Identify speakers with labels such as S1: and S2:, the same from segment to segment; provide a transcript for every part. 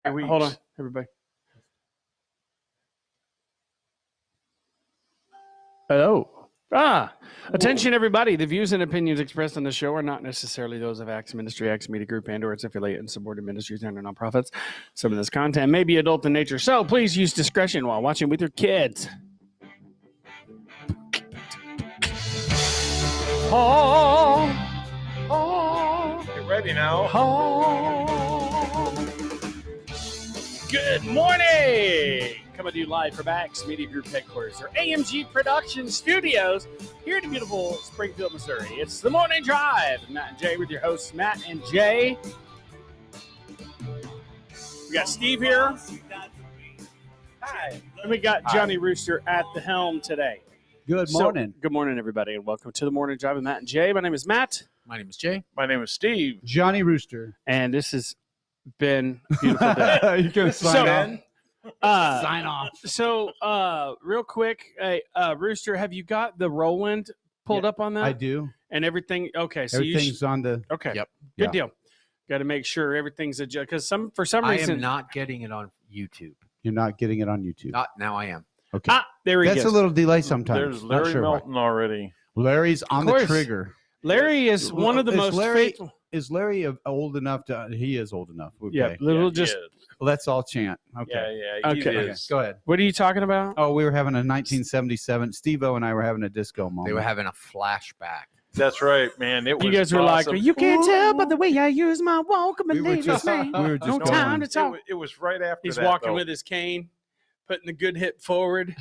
S1: Hold on, everybody. Hello. Attention, everybody. The views and opinions expressed on the show are not necessarily those of Acts Ministry, Acts Media Group, and or its affiliate and supported ministries and or nonprofits. Some of this content may be adult in nature, so please use discretion while watching with your kids.
S2: Get ready now.
S1: Good morning. Coming to you live from Acts Media Group headquarters, or AMG Production Studios, here in beautiful Springfield, Missouri. It's the Morning Drive. Matt and Jay with your hosts, Matt and Jay. We got Steve here.
S2: Hi.
S1: And we got Johnny Rooster at the helm today.
S3: Good morning.
S1: Good morning, everybody, and welcome to the Morning Drive with Matt and Jay. My name is Matt.
S4: My name is Jay.
S2: My name is Steve.
S3: Johnny Rooster.
S1: And this has been a beautiful day.
S3: You can sign off.
S4: Sign off.
S1: So, real quick, Rooster, have you got the Roland pulled up on that?
S3: I do.
S1: And everything. Okay, so
S3: Everything's on the.
S1: Okay.
S4: Yep.
S1: Good
S3: Yeah.
S1: deal. Got to make sure everything's adjusted because for some
S4: I
S1: reason
S4: am not getting it on YouTube.
S3: You're not getting it on YouTube.
S4: Not now. I am.
S3: Okay.
S1: there he
S3: That's
S1: goes.
S3: a little delay sometimes.
S2: There's
S3: Not
S2: Larry
S3: sure why.
S2: Melton already.
S3: Larry's on the
S1: course.
S3: trigger.
S1: Larry is one of the
S3: Is
S1: most
S3: Larry-
S1: faithful.
S3: Is Larry old enough to? He is old enough. Okay.
S1: Yeah, little
S2: Yeah,
S1: just.
S2: he is.
S3: Well, let's all chant. Okay.
S2: Yeah, he
S1: Okay.
S2: is.
S3: Go ahead.
S1: What are you talking about?
S3: Oh, we were having a 1977. Steve-O and I were having a disco moment.
S4: They were having a flashback.
S2: That's right, man. It was
S1: You guys were
S2: awesome.
S1: like, you can't tell by the way I use my walk. I'm a
S3: We were
S1: ladies'
S3: just-
S1: man.
S3: we were just
S1: No
S3: going.
S1: time to talk.
S2: It was right after
S1: He's
S2: that,
S1: walking
S2: though.
S1: with his cane, putting the good hip forward.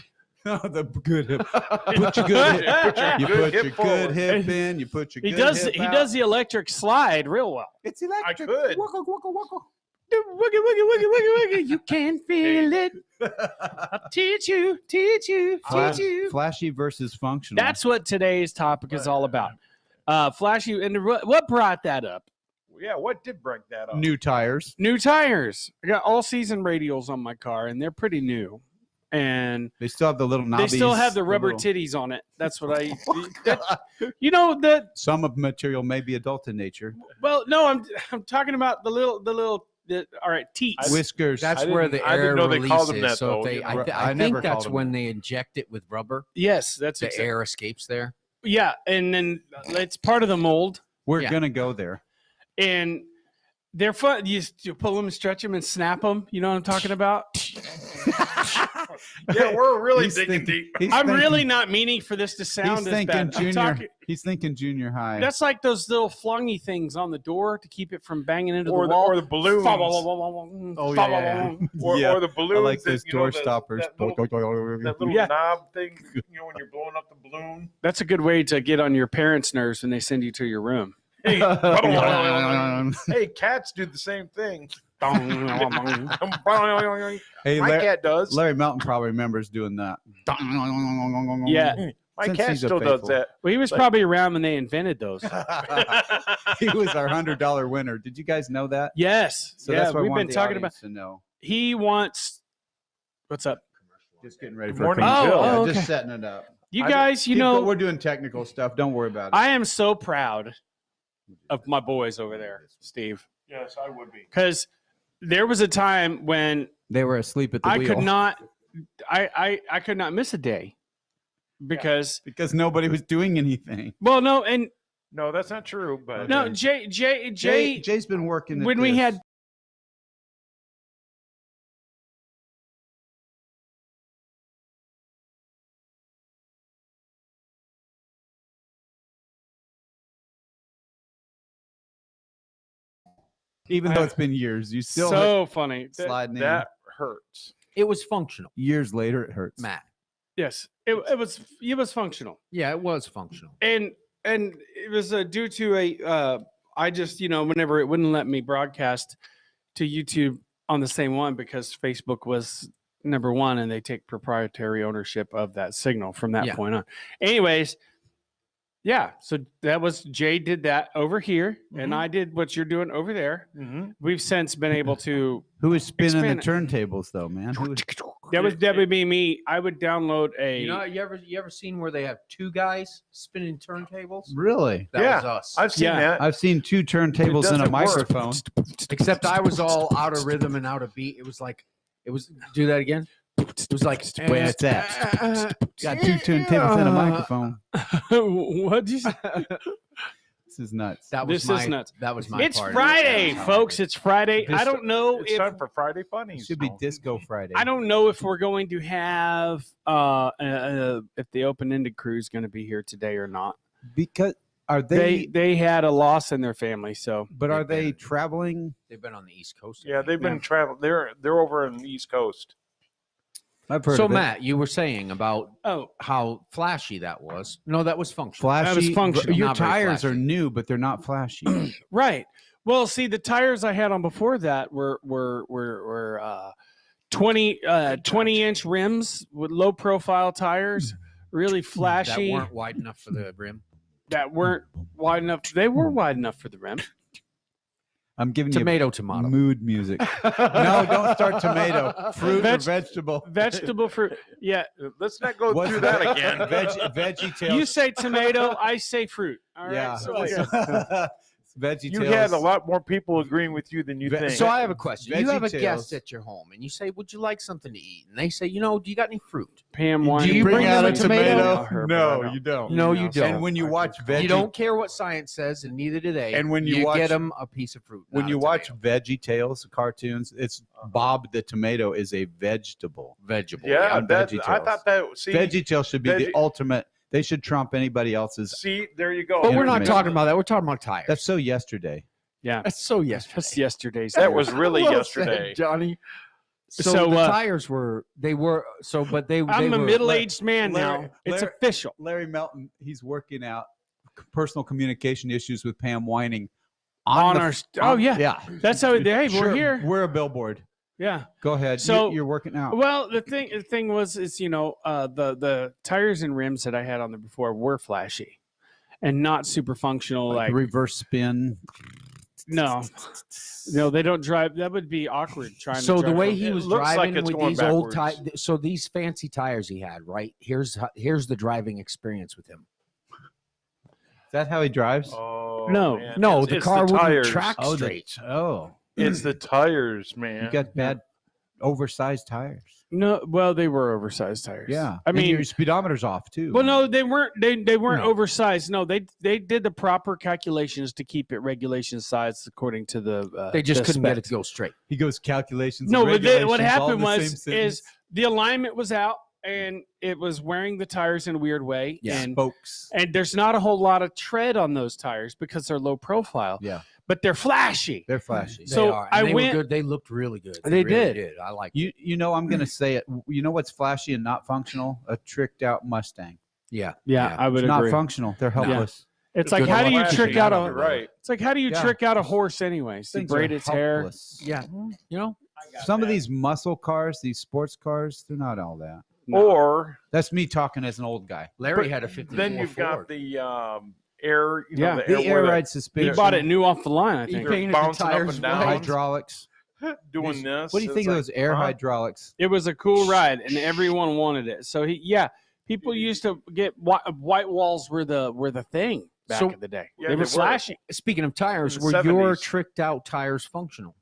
S3: the good hip. Put your
S2: Put
S3: good hip.
S2: your
S3: You
S2: good
S3: put
S2: hip
S3: your
S2: forward.
S3: good hip in. You put your
S1: He
S3: good
S1: does.
S3: hip
S1: He
S3: out.
S1: does the electric slide real well.
S3: It's electric.
S2: I could.
S3: Waka, waka, waka.
S1: Woogie, woogie, woogie, woogie, woogie. You can feel it. I'll teach you, teach you, teach you.
S3: Flashy versus functional.
S1: That's what today's topic is all about. Flashy, and what brought that up?
S2: Yeah, what did break that up?
S3: new tires.
S1: New tires. I got all season radials on my car, and they're pretty new. And
S3: They still have the little knobbies.
S1: they still have the rubber
S3: little-
S1: titties on it. That's what I. You know that.
S3: Some of the material may be adult in nature.
S1: Well, no, I'm talking about the little. All right, teats.
S3: Whiskers.
S4: That's
S2: I
S4: where
S2: didn't-
S4: the
S2: I didn't
S4: air
S2: know they called them
S4: releases.
S2: that,
S4: So
S2: though.
S4: if they,
S3: I
S4: I
S3: never
S4: think that's
S3: called them
S4: when
S3: that.
S4: they inject it with rubber.
S1: Yes, that's
S4: The air escapes there.
S1: Yeah, and then it's part of the mold,
S3: We're
S4: Yeah.
S3: gonna go there.
S1: and they're fun. You pull them, stretch them, and snap them. You know what I'm talking about?
S2: Yeah, we're really
S3: He's
S2: digging
S3: thinking-
S2: deep.
S1: I'm really not meaning for this to sound
S3: He's
S1: as
S3: thinking
S1: bad. I'm
S3: junior.
S1: talking-
S3: He's thinking junior high.
S1: That's like those little flungy things on the door to keep it from banging into
S2: Or
S1: the wall.
S2: the balloons.
S3: Oh, yeah.
S2: Or,
S3: Yeah.
S2: or the balloons.
S3: I like
S2: that,
S3: those
S2: you know,
S3: door
S2: the-
S3: stoppers.
S2: That little
S1: Yeah.
S2: knob thing, you know, when you're blowing up the balloon.
S1: That's a good way to get on your parents' nerves when they send you to your room.
S2: Hey, hey, cats do the same thing.
S3: Hey,
S2: My cat does.
S3: Larry Melton probably remembers doing that.
S1: Yeah.
S2: My
S3: Since
S2: cat
S3: he's a
S2: still does
S3: faithful.
S2: that.
S1: Well, he was probably around when they invented those.
S3: He was our $100 winner. Did you guys know that?
S1: Yes.
S3: So
S1: yeah,
S3: that's what I
S1: we've
S3: wanted
S1: been
S3: the
S1: talking about.
S3: audience to know.
S1: He wants. What's up?
S3: Just getting ready
S2: Good
S3: for
S2: morning,
S3: a commercial.
S1: Jill.
S3: Yeah,
S1: Oh, okay.
S3: just setting it up.
S1: You guys, you know,
S3: we're doing technical stuff. Don't worry about it.
S1: I am so proud of my boys over there, Steve,
S2: Yes, I would be.
S1: because there was a time when
S3: They were asleep at the
S1: I
S3: wheel
S1: could not, I could not miss a day because,
S3: because nobody was doing anything.
S1: well, no, and
S2: No, that's not true. But
S1: no,
S3: Okay. Jay's been working. At
S1: when we
S3: this.
S1: had.
S3: even though it's been years, you still
S1: So funny.
S3: sliding in.
S2: that hurts.
S4: It was functional,
S3: Years later, it hurts.
S4: Matt.
S1: Yes, it was functional,
S4: Yeah, it was functional.
S1: and it was due to a I just whenever it wouldn't let me broadcast to YouTube on the same one because Facebook was number one and they take proprietary ownership of that signal from that
S4: Yeah.
S1: point on. Anyways, yeah, so that was Jay did that over here, and
S2: Mhm.
S1: I did what you're doing over there.
S2: Mm-hmm.
S1: We've since been able to.
S3: Who is spinning
S1: Expand
S3: the turntables though, man? Who is,
S1: That would be me. I would download a.
S4: You know, you ever seen where they have two guys spinning turntables?
S3: Really?
S4: That was us.
S2: I've seen
S1: Yeah.
S2: that.
S3: I've seen two turntables and a
S2: doesn't work.
S3: microphone.
S4: Except I was all out of rhythm and out of beat. It was do that again. It was like
S3: Where it's at. Got two turntables and a microphone.
S1: What'd you say?
S3: This is nuts.
S4: That was
S1: This is nuts.
S4: That was my
S1: It's
S4: part.
S1: Friday, folks. It's Friday. I don't know
S2: It's
S1: if
S2: time for Friday
S3: It
S2: funnies.
S3: should be Disco Friday.
S1: I don't know if we're going to have if the open-ended crew is going to be here today or not.
S3: Because are they?
S1: They had a loss in their family, so
S3: But are they traveling?
S4: They've been on the East Coast. I
S2: Yeah,
S4: think.
S2: they've been traveling. They're over on the East Coast.
S3: I've heard
S4: So
S3: of it.
S4: Matt, you were saying about
S1: oh,
S4: how flashy that was. No, that was functional.
S3: Flashy.
S1: That was functional.
S3: Your
S4: Not very
S3: tires are
S4: flashy.
S3: new, but they're not flashy.
S1: right. Well, see, the tires I had on before that were 20-inch rims with low-profile tires, really
S4: That
S1: flashy.
S4: weren't wide enough for the rim.
S1: That weren't wide enough. They were wide enough for the rim.
S3: I'm giving
S4: Tomato.
S3: you mood music. No, don't start tomato. Fruit or
S1: Veg-
S3: vegetable.
S1: Vegetable fruit. Yeah,
S2: Let's not go
S3: What's
S2: through that again.
S3: Veggie tails.
S1: you say tomato, I say fruit. All right.
S3: yeah.
S1: So we're good.
S3: Veggie
S2: You
S3: tails.
S2: had a lot more people agreeing with you than you
S3: Ve-
S2: think.
S4: So I have a question. You have a
S3: VeggieTales.
S4: guest at your home, and you say, "Would you like something to eat?" And they say, "You know, do you got any fruit?"
S1: Pam
S3: Do
S1: wine.
S3: you
S4: bring
S3: bring
S4: them
S3: out
S4: a
S3: a
S4: tomato?
S3: tomato? No, you don't.
S4: No, you don't.
S3: And when you watch
S4: You
S3: Veggie,
S4: don't care what science says, and neither do they.
S3: And when you watch-
S4: get them a piece of fruit.
S3: when
S4: not
S3: you
S4: a
S3: watch
S4: tomato.
S3: Veggie Tales cartoons, it's Bob the tomato is a vegetable.
S4: vegetable,
S2: yeah,
S3: on
S2: that,
S3: VeggieTales.
S2: I thought that. See,
S3: Veggie Tales should be the
S2: Veggie-
S3: ultimate. They should trump anybody else's.
S2: see, there you go.
S4: But we're not
S3: Information.
S4: talking about that. We're talking about tires.
S3: That's so yesterday.
S1: Yeah,
S4: That's so yesterday.
S1: that's yesterday's.
S2: That was really
S4: Well
S2: yesterday.
S4: said, Johnny. So,
S1: So,
S4: the
S1: uh,
S4: tires were but they
S1: I'm a
S4: were
S1: middle-aged man
S3: Larry-
S1: now. It's
S3: Larry-
S1: official.
S3: Larry Melton, he's working out personal communication issues with Pam Whining
S1: On
S3: the-
S1: our oh yeah,
S3: yeah.
S1: that's how. Hey,
S3: Sure,
S1: we're here.
S3: We're a billboard.
S1: Yeah.
S3: Go ahead.
S1: So-
S3: You're working out.
S1: Well, the thing was is the tires and rims that I had on there before were flashy, and not super functional.
S3: Like
S1: Like
S3: reverse spin.
S1: no, they don't drive. That would be awkward trying.
S4: So
S1: to
S4: the
S1: drive
S4: way
S1: from-
S4: he
S2: It
S4: was
S2: looks like
S4: driving
S2: it's
S4: with
S2: going
S4: these old
S2: backwards.
S4: tires, so these fancy tires he had, right? Here's the driving experience with him.
S3: Is that how he drives?
S2: Oh,
S1: No.
S2: man.
S4: No,
S2: It's-
S4: the
S2: it's
S4: car wouldn't
S2: tires.
S4: track
S3: Oh,
S4: straight.
S2: It's the tires, man.
S3: You got bad, oversized tires.
S1: no, well, they were oversized tires.
S3: Yeah,
S1: I
S3: And
S1: mean,
S3: your speedometer's off too.
S1: well, no, they weren't. They weren't
S4: No.
S1: oversized. No, they did the proper calculations to keep it regulation size according to the.
S4: They just
S1: the
S4: couldn't get it
S1: specs.
S4: to go straight.
S3: he goes calculations.
S1: No,
S3: and
S1: but what
S3: regulations, all
S1: happened
S3: in the
S1: was
S3: same
S1: is
S3: sentence.
S1: the alignment was out and it was wearing the tires in a weird way.
S4: Yeah.
S1: And
S3: spokes.
S1: there's not a whole lot of tread on those tires because they're low profile.
S3: Yeah,
S1: But they're flashy.
S3: they're flashy.
S1: So
S4: They are, and
S1: I
S4: they were
S1: went-
S4: good. They looked really good.
S1: They
S4: really
S1: did.
S4: I like.
S3: You know I'm gonna say it. You know what's flashy and not functional? A tricked out Mustang.
S4: Yeah.
S1: Yeah, I would
S3: It's not
S1: agree.
S3: functional. They're helpless.
S1: It's like
S3: Good
S1: how do you
S2: flashy,
S1: trick out
S2: you're
S1: a
S2: right?
S1: It's like how do you
S3: Yeah.
S1: trick out a horse anyways? You
S3: Things
S1: braid
S3: are
S1: its hair.
S3: helpless.
S4: Yeah. You know.
S3: Some of these muscle cars, these sports cars, they're not all that.
S1: No.
S2: Or
S3: That's me talking as an old guy.
S4: Larry
S2: But
S4: had a 54
S2: then you've got
S4: Ford.
S2: the air. You know,
S1: Yeah.
S2: the
S3: The
S2: air
S3: air
S2: where
S3: ride
S1: He
S3: suspension.
S1: bought it new off the line, I
S4: He
S1: think.
S2: They're
S4: painted the
S2: bouncing up
S4: tires
S2: and down.
S4: white.
S3: hydraulics.
S2: they're doing this.
S3: What do you think
S2: It's
S3: of
S2: like,
S3: those air
S2: huh?
S3: hydraulics?
S1: It was a cool ride and everyone wanted it. So people used to get white walls were the thing back
S4: So-
S1: in the day.
S2: Yeah,
S1: they
S2: they
S1: were
S2: were.
S1: flashing.
S4: Speaking of tires,
S2: In the
S4: were your
S2: 70s.
S4: tricked out tires functional?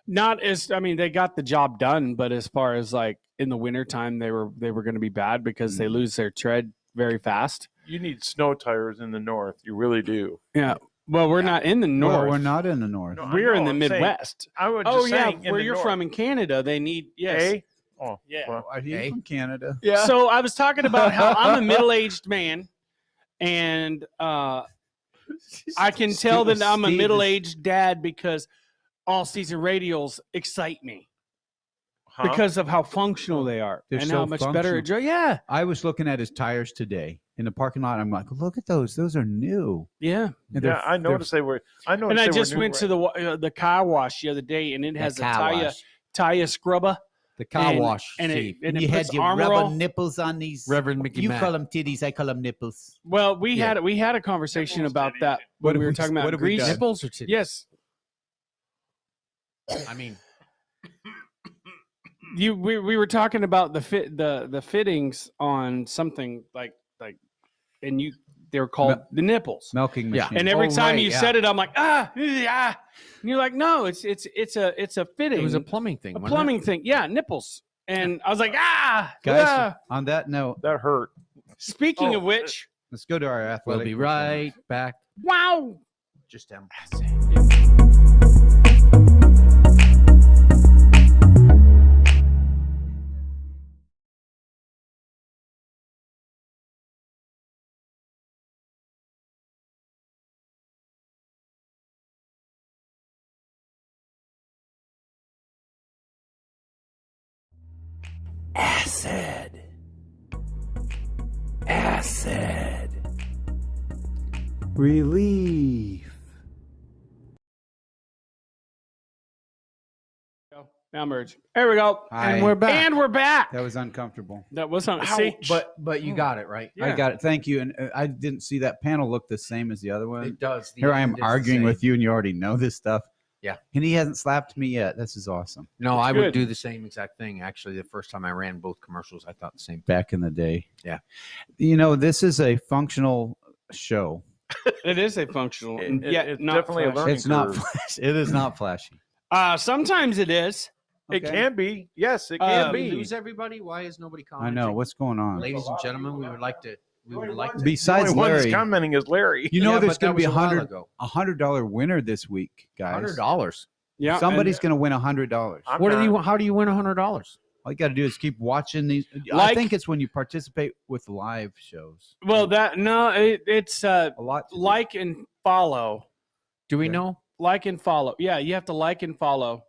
S1: Not as they got the job done, but as far as like in the wintertime they were going to be bad because they lose their tread very fast.
S2: You need snow tires in the north. You really do.
S1: Yeah. Well, we're not in the north.
S3: Well, we're not in the north.
S2: No, I
S1: We're in
S2: know,
S1: the
S2: I'm saying-
S1: Midwest.
S2: I would
S1: Oh
S2: just
S1: yeah,
S2: saying in
S1: where
S2: the
S1: you're
S2: north.
S1: from in Canada, they need yes.
S2: Eh? Oh,
S1: Yeah.
S2: well,
S3: Are you
S4: Hey.
S3: from Canada?
S1: Yeah. So I was talking about how I'm a middle-aged man, and I can tell that I'm a
S3: Steve is-
S1: middle-aged dad because all-season radials excite me
S2: huh?
S1: because of how functional they are
S3: They're
S1: and
S3: so
S1: how much better.
S3: functional.
S1: Yeah,
S3: I was looking at his tires today in the parking lot. I'm like, look at those. Those are new.
S1: yeah.
S3: And they're-
S2: yeah, I noticed they were. I noticed.
S1: And I
S2: they
S1: just
S2: were new
S1: went to the car wash the other day, and it has a tire scrubber.
S4: The car
S1: and-
S4: wash.
S1: and
S4: Steve.
S1: it puts armor on.
S3: nipples on these.
S4: Reverend Mickey Mac.
S3: them titties. I call them nipples.
S1: Well, we
S4: Yeah.
S1: had a conversation
S2: Nipples,
S1: about
S2: titties,
S1: that
S3: What
S1: when
S3: have
S1: we were
S3: we-
S1: talking
S3: what
S1: about
S3: have we
S1: grease.
S3: done?
S4: nipples or titties?
S1: Yes.
S4: I mean,
S1: we were talking about the fittings on something like and they were called the nipples.
S3: Milking
S4: Yeah.
S3: machine.
S1: And every time
S4: right,
S1: you
S4: yeah.
S1: said it, I'm like, and you're like, no, it's a fitting.
S4: It was a plumbing thing.
S1: a
S4: wasn't it?
S1: plumbing thing. Yeah, nipples. And I was like,
S3: Guys, on that note,
S2: That hurt.
S1: Speaking of which,
S3: let's go to our athletic.
S4: We'll be right back.
S1: wow.
S4: Just
S3: Acid. Relief.
S1: Now merge. There we go.
S3: Hi.
S4: And we're back.
S1: And we're back.
S3: That was uncomfortable.
S1: That was on. See,
S4: But you got it right.
S3: I got it. Thank you. And I didn't see that panel look the same as the other one.
S4: It does. The
S3: Here I am
S4: end is the
S3: arguing
S4: same.
S3: with you, and you already know this stuff.
S4: Yeah.
S3: And he hasn't slapped me yet. This is awesome.
S4: No,
S1: It's
S4: I
S1: good.
S4: would do the same exact thing. Actually, the first time I ran both commercials, I thought the same.
S3: Back in the day.
S4: Yeah.
S3: You know, this is a functional show.
S1: it is a functional.
S2: It's
S1: not
S2: definitely a
S1: flashy.
S2: learning
S3: It's not
S2: curve.
S3: flashy. It is not flashy.
S1: Sometimes it is.
S2: It
S3: Okay.
S2: can be. Yes, it can
S1: We
S2: be.
S4: Lose everybody. Why is nobody
S3: I
S4: commenting?
S3: know. What's going on?
S4: Ladies and gentlemen, we would like to.
S2: The
S3: Besides
S2: only one that's
S3: Larry,
S2: commenting is Larry.
S3: you know
S4: Yeah,
S3: there's
S4: but that
S3: going to be
S4: was a while ago.
S3: $100 winner this week, guys.
S4: $100.
S1: Yeah.
S3: Somebody's going to win $100.
S2: I'm
S4: What do
S2: not-
S4: you? How do you win $100?
S3: All you got to do is keep watching these. I
S1: Like-
S3: think it's when you participate with live shows.
S1: Well, it's
S3: A lot. To do.
S1: like and follow.
S4: Do we
S3: Okay.
S4: know?
S1: Like and follow. Yeah, you have to like and follow.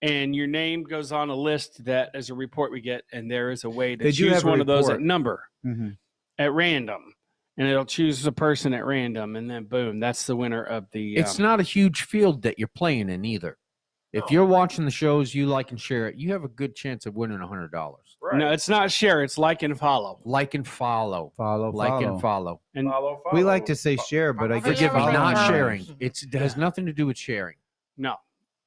S1: And your name goes on a list that as a report we get, and there is a way to
S3: They do
S1: choose
S3: have a
S1: one of those at
S3: report.
S1: number
S3: Mhm.
S1: at random. And it'll choose a person at random, and then boom, that's the winner of the.
S4: It's not a huge field that you're playing in either. If you're watching the shows, you like and share it, you have a good chance of winning $100.
S2: Right.
S1: No, it's not share. It's like and follow.
S4: Like and follow.
S3: Follow.
S4: Like and follow.
S1: And
S2: Follow.
S3: We like to say share, but I guess
S4: Forgive me,
S3: following
S4: not
S3: does.
S4: sharing. It has nothing to do with sharing.
S1: no,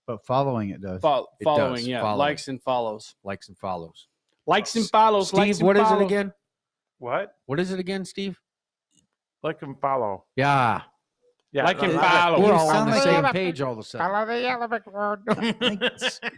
S3: But following it does.
S4: It
S1: following.
S4: does,
S1: Yeah,
S4: following.
S1: likes and follows.
S4: Likes and follows.
S1: Likes and follows. likes
S4: Steve,
S1: and
S4: what is it
S1: follows.
S4: again?
S2: What?
S4: What is it again, Steve?
S2: Like and follow.
S4: Yeah.
S2: Yeah.
S1: Like and
S2: no,
S1: follow.
S4: We're
S3: You
S4: all on
S3: sound
S4: the
S3: like
S4: same
S3: a-
S4: page all of a sudden.
S3: I think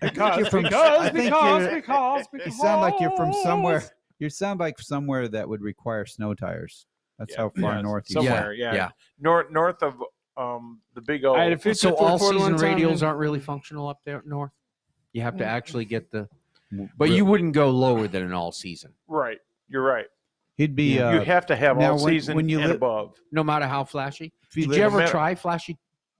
S1: Because,
S3: you're from-
S1: because,
S3: I think
S1: because,
S3: you're-
S1: because,
S3: You sound like you're from somewhere.
S1: because.
S3: You sound like somewhere that would require snow tires. That's
S2: Yeah,
S3: how far
S2: yes,
S3: north you
S1: somewhere.
S3: are.
S1: Yeah.
S2: north of the big O.
S1: I had a 50
S4: So
S1: foot
S4: all
S1: Ford one
S4: season
S1: time,
S4: radios
S1: and-
S4: aren't really functional up there north? You have to actually get the
S3: But
S4: but you wouldn't go lower than an all season.
S2: Right. You're right.
S3: he'd be.
S2: you have to have
S3: now
S2: all
S3: when-
S2: season
S3: when you
S2: and
S3: li-
S2: above.
S4: No matter how flashy.
S3: if you
S4: Did
S3: live-
S4: you ever
S2: matter-
S4: try flashy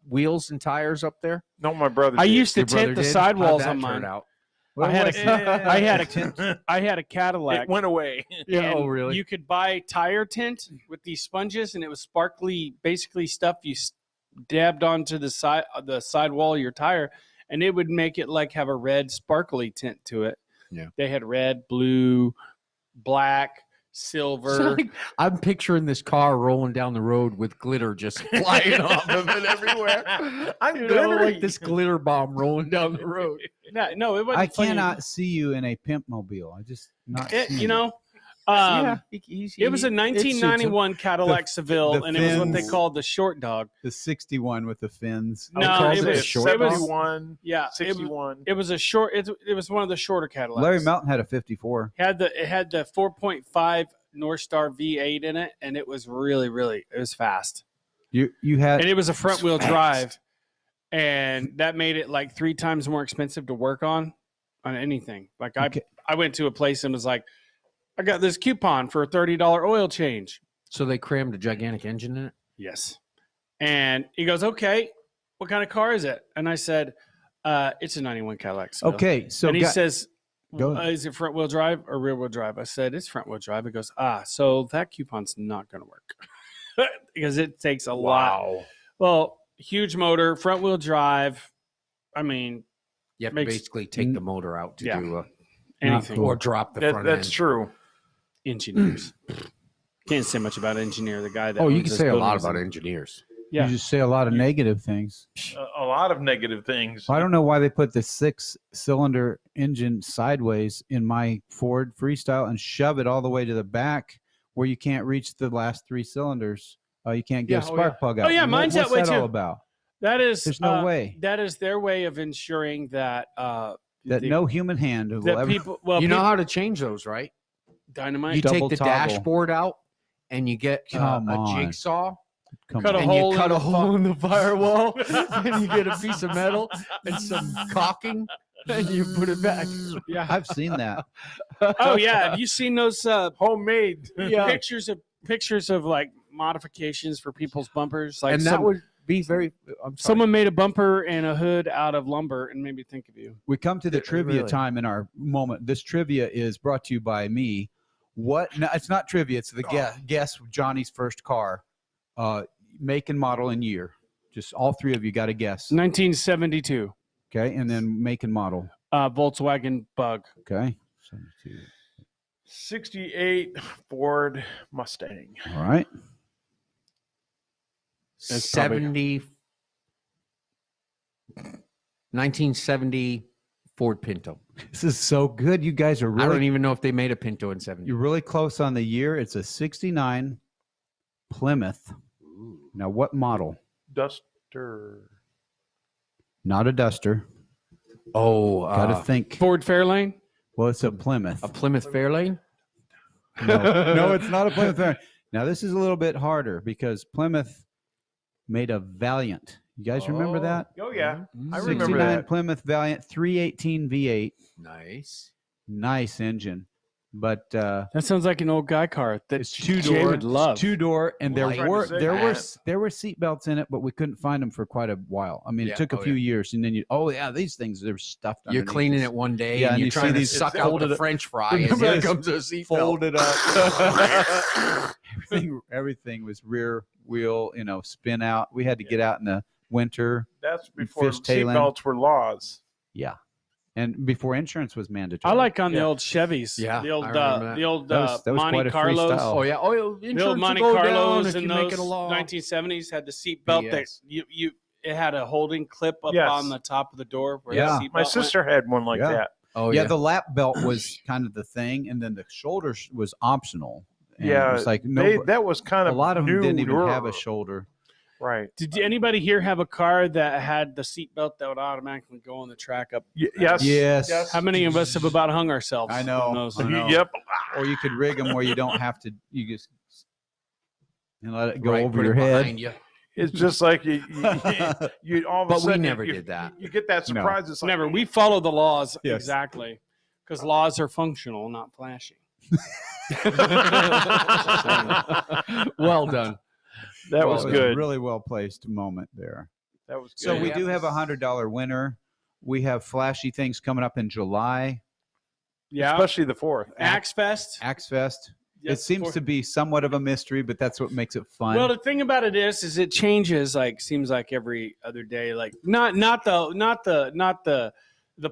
S4: wheels and tires up there?
S2: No, my brother.
S1: I
S2: did.
S1: used to
S4: Your brother
S1: tint the
S4: did?
S1: sidewalls
S4: How'd
S1: on
S4: that turn
S1: mine.
S4: out?
S3: What
S1: I had
S3: was-
S1: a, I had a,
S2: it
S1: I had a Cadillac.
S2: went away.
S1: and
S4: Oh, really?
S1: You could buy tire tint with these sponges, and it was sparkly, basically stuff you dabbed onto the sidewall of your tire, and it would make it like have a red sparkly tint to it.
S4: Yeah.
S1: They had red, blue, black, silver.
S4: I'm picturing this car rolling down the road with glitter just flying off of it everywhere.
S2: I'm
S4: You know,
S2: glittery.
S4: like this glitter bomb rolling down the road.
S1: No, it wasn't.
S3: I
S1: funny.
S3: cannot see you in a pimp mobile. I just not. seeing
S1: You
S3: it.
S1: know, it was a 1991 Cadillac Seville,
S3: the
S1: and it was what they
S3: fins.
S1: called the short dog.
S3: the 61 with the fins.
S1: No,
S2: I would
S1: it
S2: call
S1: was
S4: short
S1: it was
S2: 71,
S1: yeah,
S2: 61.
S1: it was a short. It was one of the shorter Cadillacs.
S3: Larry Melton had a 54.
S1: It had the 4.5 North Star V8 in it, and it was really it was fast,
S3: You had
S1: and it was a front wheel
S3: fast.
S1: drive, and that made it like 3 times more expensive to work on anything. Like
S3: Okay.
S1: I went to a place and was like, I got this coupon for a $30 oil change.
S4: So they crammed a gigantic engine in it?
S1: Yes. And he goes, okay, what kind of car is it? And I said, it's a 91 Cadillac. Seville."
S3: okay. So
S1: and he
S3: gu-
S1: says,
S3: go.
S1: is it front wheel drive or rear wheel drive? I said, it's front wheel drive. He goes, so that coupon's not going to work because it takes a lot.
S2: Wow.
S1: Well, huge motor, front wheel drive. I mean,
S4: You have to
S1: Makes-
S4: basically take the motor out to
S1: Yeah.
S4: do
S1: anything.
S3: cool.
S4: or drop the front
S2: That's
S4: end.
S2: true.
S1: Engineers. Can't say much about engineer, the guy that
S4: Oh, you
S1: owns
S4: can
S1: this
S4: say a lot
S1: building.
S4: about engineers.
S1: Yeah.
S3: You just say a lot of negative things.
S2: A lot of negative things.
S3: I don't know why they put the 6-cylinder engine sideways in my Ford Freestyle and shove it all the way to the back where you can't reach the last 3 cylinders. You can't get a spark plug out.
S1: Oh, yeah, mine's
S3: What's
S1: that way
S3: that all
S1: too.
S3: about?
S1: That is
S3: There's no way.
S1: That is their way of ensuring that
S3: No human hand will
S1: that
S3: ever.
S1: people. Well,
S4: You know how to change those, right?
S1: dynamite.
S4: You
S3: Double
S4: take the
S3: toggle.
S4: dashboard out and you get
S3: Come
S4: a
S3: on.
S4: jigsaw
S3: Come
S1: cut a
S3: on.
S4: and
S1: hole
S4: you cut
S1: in
S4: a
S1: the
S4: hole in the firewall and you get a piece of metal and some caulking and you put it back.
S1: Yeah.
S3: I've seen that.
S1: Oh yeah. Have you seen those
S2: Homemade.
S1: pictures of like modifications for people's bumpers? Like
S4: And that would be very. I'm sorry.
S1: someone made a bumper and a hood out of lumber and made me think of you.
S3: We come to the trivia
S4: really.
S3: time in our moment. This trivia is brought to you by me. What? No, it's not trivia. It's the guess Johnny's first car, make and model and year. Just all 3 of you got to guess.
S1: 1972
S3: Okay, and then make and model.
S1: Volkswagen Bug.
S3: Okay. 72.
S2: 68 Ford Mustang.
S3: All right.
S1: That's probably-
S4: 1970 Ford Pinto.
S3: This is so good. You guys are
S4: I don't
S3: really
S4: even know if they made a Pinto in 70.
S3: you're really close on the year. It's a 69 Plymouth. Now, what model?
S2: Duster.
S3: Not a Duster.
S4: Oh,
S3: Got to think.
S1: Ford Fairlane.
S3: Well, it's a Plymouth.
S4: a Plymouth Fairlane?
S3: No, it's not a Plymouth Fairlane. Now, this is a little bit harder because Plymouth made a Valiant. You guys remember that?
S2: Oh, yeah. I
S4: Mhm.
S2: remember
S3: 69
S2: that.
S3: Plymouth Valiant 318 V8.
S4: Nice.
S3: Nice engine. But
S1: That sounds like an old guy car that
S3: it's
S1: Jay
S3: 2-door.
S1: would love.
S3: 2-door, and there
S4: Light
S3: were
S2: as a
S3: there were
S2: cat.
S3: there were seat belts in it, but we couldn't find them for quite a while. I mean,
S4: Yeah.
S3: it took a
S4: Oh,
S3: few
S4: yeah.
S3: years, and then these things they're stuffed.
S4: You're
S3: underneath
S4: cleaning
S3: this.
S4: it one day
S3: Yeah,
S4: and
S3: and
S4: you're
S3: you see
S4: trying to
S3: these
S4: suck out
S3: folded
S4: the
S3: up-
S4: French fry and
S3: Remember
S4: here
S3: this?
S4: comes a seat
S3: Folded up. everything was rear wheel, spin out. We had to get out in the winter.
S2: That's before
S3: Fishtailing.
S2: seatbelts were laws.
S3: Yeah, and before insurance was mandatory.
S1: I like on the
S2: Yeah.
S1: old Chevys.
S4: Yeah,
S1: The old
S4: I remember that.
S1: the old
S3: That was quite
S1: Monte
S3: a
S1: Carlos.
S3: freestyle.
S4: Oh yeah. Oh,
S1: The old
S4: insurance
S1: Monte
S4: will go down
S1: Carlos
S4: if
S1: in
S4: you
S1: those
S4: make it along.
S1: 1970s had the seat belt that
S4: BS.
S1: you it had a holding clip up
S2: Yes.
S1: on the top of the door where
S3: Yeah.
S1: the seat
S2: My
S1: belt went.
S2: sister had one like
S3: Yeah.
S2: that.
S4: Oh
S3: yeah, the lap belt was kind of the thing, and then the shoulder was optional. And it was like
S2: that was kind
S3: a
S2: of
S3: lot of them
S2: new.
S3: didn't even have a shoulder.
S2: Right.
S1: Did anybody here have a car that had the seat belt that would automatically go on the track up?
S2: Yes.
S3: Yes.
S1: How many of us have about hung ourselves?
S3: I know.
S1: on those?
S3: I know.
S2: Yep.
S3: Or you could rig them where you don't have to. You just and let it go
S4: Right,
S3: over
S4: put
S3: your
S4: it
S3: head.
S4: behind you.
S2: It's just like you all of a
S4: But we
S2: sudden
S4: never
S2: you,
S4: did that.
S2: You get that surprise. It's like,
S1: Never. We follow the laws
S3: Yes.
S1: exactly because laws are functional, not flashy.
S4: Well done.
S2: that
S3: Well,
S2: was
S3: it
S2: good.
S3: a really well placed moment there.
S2: That was good.
S3: So we
S4: Yeah.
S3: do have $100 winner. We have flashy things coming up in July.
S1: Yeah.
S2: especially the 4th.
S1: ActsFest.
S3: ActsFest.
S1: Yes,
S3: It seems to be somewhat of a mystery, but that's what makes it fun.
S1: Well, the thing about it is it changes. Like, seems like every other day. Like, not the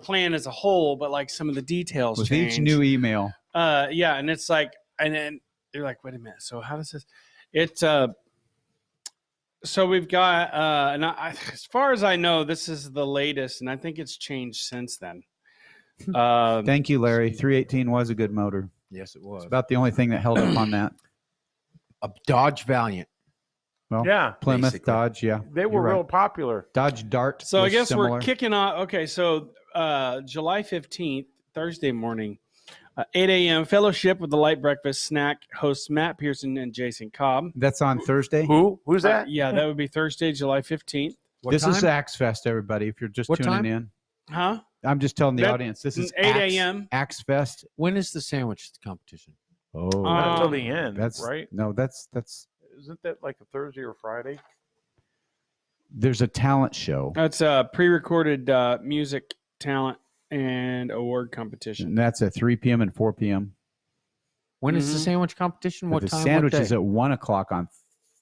S1: plan as a whole, but like some of the details
S3: with
S1: change.
S3: each new email.
S1: Yeah, and it's like, and then they're like, wait a minute. So how does this? It's So we've got, and as far as I know, this is the latest, and I think it's changed since then.
S3: Thank you, Larry. 318 was a good motor.
S4: Yes, it was.
S3: It's about the only thing that held up on that.
S4: A Dodge Valiant.
S3: Well,
S2: Yeah.
S3: Plymouth,
S4: basically.
S3: Dodge, yeah.
S2: They were
S3: You're right.
S2: real popular.
S3: Dodge Dart.
S1: So I
S3: was
S1: guess
S3: similar.
S1: we're kicking off. Okay, so July 15th, Thursday morning, 8 a.m. Fellowship with the Light Breakfast Snack hosts Matt Pearson and Jason Cobb.
S3: That's on Thursday.
S2: Who's that?
S1: Yeah, that would be Thursday, July 15th.
S4: What
S3: This
S4: time?
S3: is ActsFest, everybody. If you're just
S4: What
S3: tuning
S4: time?
S3: in,
S1: Huh?
S3: I'm just telling the
S1: That-
S3: audience this is
S1: 8 a.m.
S3: ActsFest.
S4: When is the sandwich competition?
S3: Oh,
S2: Not until
S1: Um,
S2: the end,
S3: that's
S2: right?
S3: No, that's
S2: Isn't that like a Thursday or Friday?
S3: there's a talent show.
S1: That's a pre-recorded music, talent, and award competition.
S3: And that's at 3 p.m. and 4 p.m.
S4: When is the
S1: Mhm.
S4: sandwich competition?
S3: But
S4: What
S3: the
S4: time?
S3: sandwich
S4: what day?
S3: is at 1 o'clock on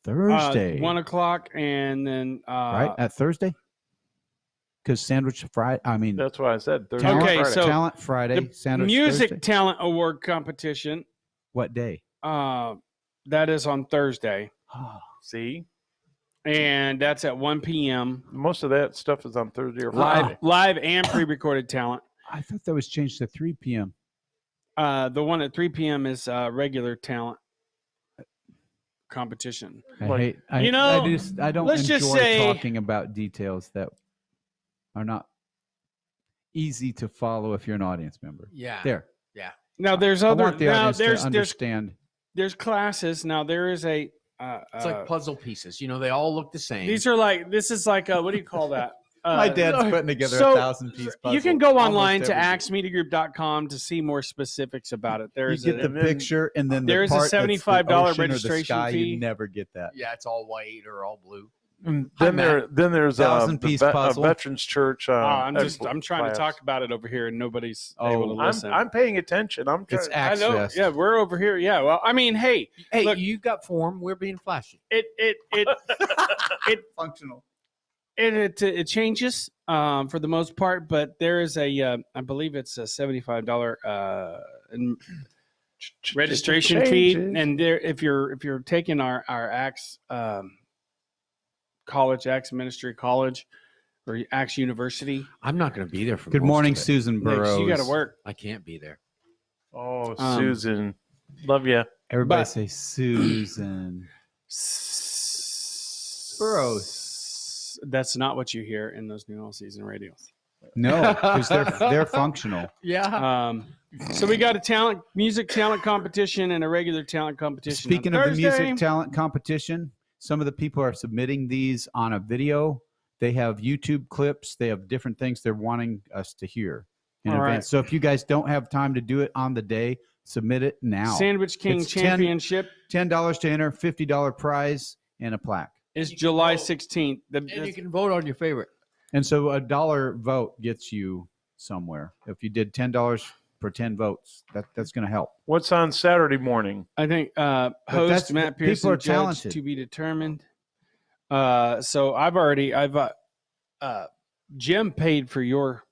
S3: Thursday.
S1: 1 o'clock, and then
S3: right? At Thursday? Because sandwich Friday, I mean,
S2: That's what I said. Thursday
S3: talent,
S1: Okay,
S2: or Friday.
S1: so
S3: talent Friday,
S1: the
S3: sandwich
S1: music
S3: Thursday?
S1: talent award competition.
S3: What day?
S1: That is on Thursday.
S2: See,
S1: and that's at 1 p.m.
S2: Most of that stuff is on Thursday or Friday.
S1: Live and pre-recorded talent.
S3: I thought that was changed to 3 p.m.
S1: The one at 3 p.m. is regular talent competition.
S3: I
S2: Like,
S3: hate. I don't
S1: let's
S3: enjoy
S1: just say-
S3: talking about details that are not easy to follow if you're an audience member.
S4: Yeah.
S3: There.
S1: Now there's
S3: I
S1: other.
S3: want the
S1: Now
S3: audience to
S1: there's
S3: understand.
S1: there's classes. Now there is a.
S4: It's like puzzle pieces. They all look the same.
S1: These are like this is like what do you call that?
S3: putting together
S1: so
S3: 1,000-piece puzzle.
S1: You can go
S3: almost
S1: online to
S3: every week.
S1: actsmediagroup.com to see more specifics about it.
S3: You
S1: There's
S3: get the picture, and then
S1: there's a
S3: the part that's the
S1: $75
S3: ocean or the
S1: registration
S3: sky,
S1: fee.
S3: You never get that.
S4: Yeah, it's all white or all blue.
S2: And
S4: Hi,
S2: then there's a
S3: 1,000-piece puzzle.
S2: Veterans Church.
S1: I'm trying
S2: class.
S1: to talk about it over here, and nobody's
S3: Oh,
S1: able to listen.
S2: I'm paying attention. I'm trying.
S3: It's
S1: I know.
S3: ActsFest.
S1: Yeah, we're over here. Yeah. Well, I mean, hey,
S4: Hey,
S1: look,
S4: you got form. We're being flashy.
S1: it
S3: Functional.
S1: it changes for the most part, but there is a I believe it's a $75 registration fee,
S2: Changes.
S1: and there if you're taking our Acts college, Acts Ministry College, or Acts University,
S4: I'm not going to be there for
S3: Good
S4: most
S3: morning,
S4: of it.
S3: Susan
S1: Nick,
S3: Burrows.
S1: you got to work.
S4: I can't be there.
S2: Oh,
S1: Um,
S2: Susan, love you.
S3: Everybody
S1: But-
S3: say Susan. Burrows.
S1: That's not what you hear in those new all-season radios.
S3: No, because they're functional.
S4: Yeah.
S1: So we got a music talent competition and a regular talent competition.
S3: Speaking
S1: on
S3: of the
S1: Thursday.
S3: music talent competition, some of the people are submitting these on a video. They have YouTube clips. They have different things they're wanting us to hear in
S1: All right.
S3: advance. So if you guys don't have time to do it on the day, submit it now.
S1: Sandwich King
S3: It's 10
S1: Championship
S3: $10 to enter, $50 prize, and a plaque.
S1: is
S4: You can
S1: July
S4: vote.
S1: 16th.
S4: And you can vote on your favorite.
S3: And so $1 vote gets you somewhere. If you did $10 for 10 votes, that's going to help.
S2: What's on Saturday morning?
S1: I think
S3: that's-
S1: host Matt
S3: people
S1: Pearson,
S3: are
S1: judge
S3: talented.
S1: to be determined. So Jim paid for your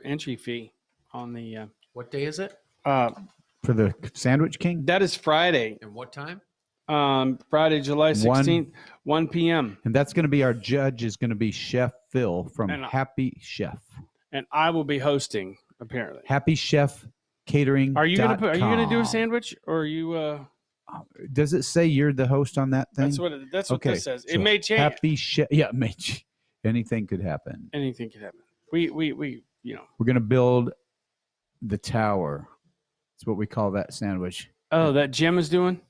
S1: entry fee on the
S4: What day is it?
S3: For the Sandwich King?
S1: that is Friday.
S4: And what time?
S1: Friday, July 16th, 1 p.m.
S3: And that's going to be our judge is going to be Chef Phil from
S1: And
S3: Happy Chef.
S1: And I will be hosting, apparently.
S3: Happy Chef Catering.
S1: Are you gonna do a sandwich, or are you?
S3: Does it say you're the host on that thing?
S1: That's what
S3: Okay,
S1: this says. It
S3: so
S1: may change.
S3: Happy Chef. Yeah, it may anything could happen.
S1: Anything could happen. We
S3: We're going to build the tower. That's what we call that sandwich.
S1: Oh, that Jim is doing.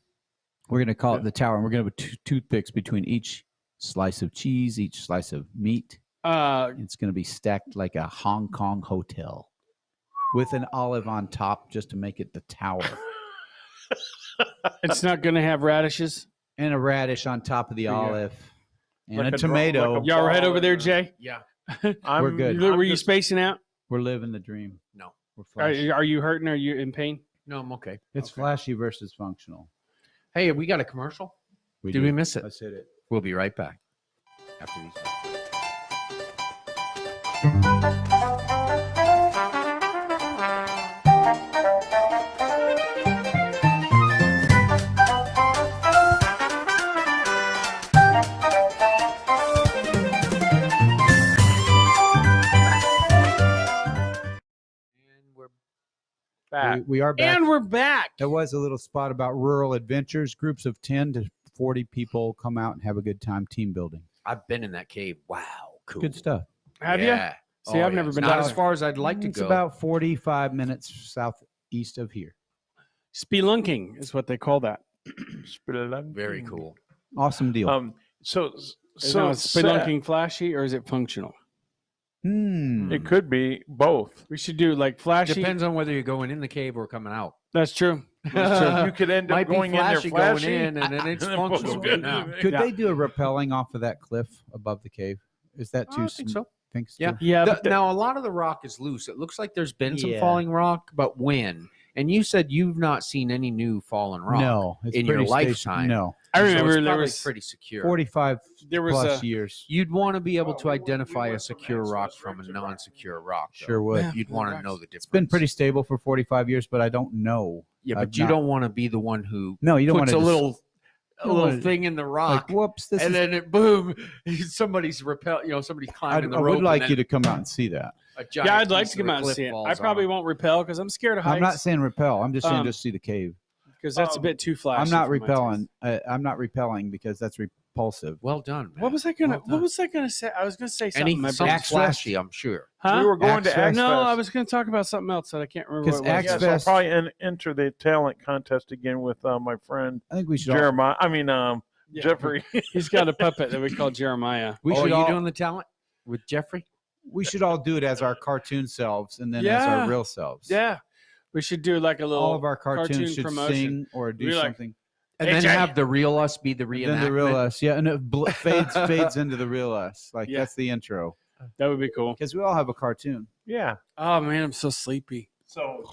S3: We're going to call it the tower, and we're going to have two toothpicks between each slice of cheese, each slice of meat. It's going to be stacked like a Hong Kong hotel with an olive on top just to make it the tower.
S1: It's not going to have radishes.
S3: And a radish on top of the
S1: Yeah.
S3: olive. And
S2: Like
S3: a
S2: a drum-
S3: tomato.
S2: like a-
S1: Y'all right over there, Jay?
S4: Yeah.
S3: We're good.
S1: Were you spacing out?
S3: We're living the dream.
S4: No.
S3: We're
S1: Are,
S3: flashy.
S1: are you hurting? Are you in pain?
S4: No, I'm okay.
S3: It's
S4: Okay.
S3: flashy versus functional.
S4: Hey, we got a commercial. Did
S3: do.
S4: we miss it?
S3: Let's hit it.
S4: We'll be right back after these. And we're
S2: Back.
S3: We are back.
S1: And we're back.
S3: There was a little spot about rural adventures. Groups of 10 to 40 people come out and have a good time team building.
S4: I've been in that cave. Wow, cool.
S3: Good stuff.
S1: Have you?
S4: Yeah.
S1: See, I've never
S4: It's
S1: been
S4: not
S1: down
S4: as
S1: there.
S4: far as I'd like to
S3: It's
S4: go.
S3: about 45 minutes southeast of here.
S1: Spelunking is what they call that.
S4: Very cool.
S3: Awesome deal.
S2: So
S1: Is spelunking flashy or is it functional?
S2: it could be both.
S1: We should do like flashy.
S4: Depends on whether you're going in the cave or coming out.
S1: That's true.
S2: You could end up
S4: Might be
S2: going in there
S4: flashy
S2: flashy.
S4: going in, and then it's
S2: And then
S4: functional
S2: both
S4: getting
S2: good.
S4: out.
S3: Could
S1: yeah.
S3: they do a rappelling off of that cliff above the cave? Is that too
S4: I think so.
S3: Think so?
S4: Yeah.
S1: Yeah,
S4: The-
S1: but the-
S4: now a lot of the rock is loose. It looks like there's been some
S3: Yeah.
S4: falling rock, but when? And you said you've not seen any new fallen rock.
S3: No. It's
S4: in your
S3: pretty
S4: lifetime.
S3: No.
S1: I
S4: So
S1: remember
S4: it's
S1: there
S4: probably
S1: was
S4: pretty secure.
S3: 45
S1: there was
S3: plus
S1: a
S3: years.
S4: You'd want to be able to
S2: we went-
S4: identify
S2: we
S4: a
S2: went from
S4: secure rock
S2: ActsFest
S4: from a
S2: right to
S4: non-secure rock. though.
S3: Sure would.
S1: Yeah.
S4: You'd want to know the difference.
S3: It's been pretty stable for 45 years, but I don't know.
S4: Yeah,
S3: I've
S4: but you
S3: not-
S4: don't want to be the one who
S3: No, you don't want
S4: puts
S3: to
S4: a little a little thing in the rock.
S3: Like, whoops!
S4: And then it boom, somebody's somebody's climbing the
S3: I
S4: rope.
S3: would like you to come out and see that.
S1: Yeah, I'd like to come out and see it. I probably won't rappel because I'm scared of heights.
S3: I'm not saying repel. I'm just saying just see the cave.
S1: Because that's a bit too flashy.
S3: I'm not
S1: for my
S3: repelling.
S1: taste.
S3: I'm not repelling because that's repulsive.
S4: Well done. Man.
S1: What was I gonna say? I was gonna say something.
S4: Something flashy, I'm sure.
S1: Huh?
S2: We were going to
S3: ActsFest.
S2: ActsFest.
S1: No, I was gonna talk about something else that I can't remember. What it was.
S3: Because
S2: Yes, I'll
S3: ActsFest-
S2: probably enter the talent contest again with my friend
S3: I think we should.
S2: Jeremiah.
S1: Yeah.
S2: Jeffrey.
S1: He's got a puppet that we call Jeremiah.
S3: We
S4: Are
S3: should
S4: you
S3: all.
S4: doing the talent with Jeffrey?
S3: We should all do it as our cartoon selves and then as
S1: Yeah.
S3: our real selves.
S1: Yeah, we should do like a little.
S3: All of our cartoons
S1: cartoon
S3: should
S1: promotion.
S3: sing or do
S1: Be like,
S3: something.
S4: And
S2: Hey,
S4: then
S2: Jay.
S4: have the real us be the reenactment.
S3: Then the real us, yeah, and it fades into the real us. Like
S1: Yeah.
S3: that's the intro.
S1: That would be cool.
S3: Because we all have a cartoon.
S2: Yeah.
S1: Oh man, I'm so sleepy.
S2: So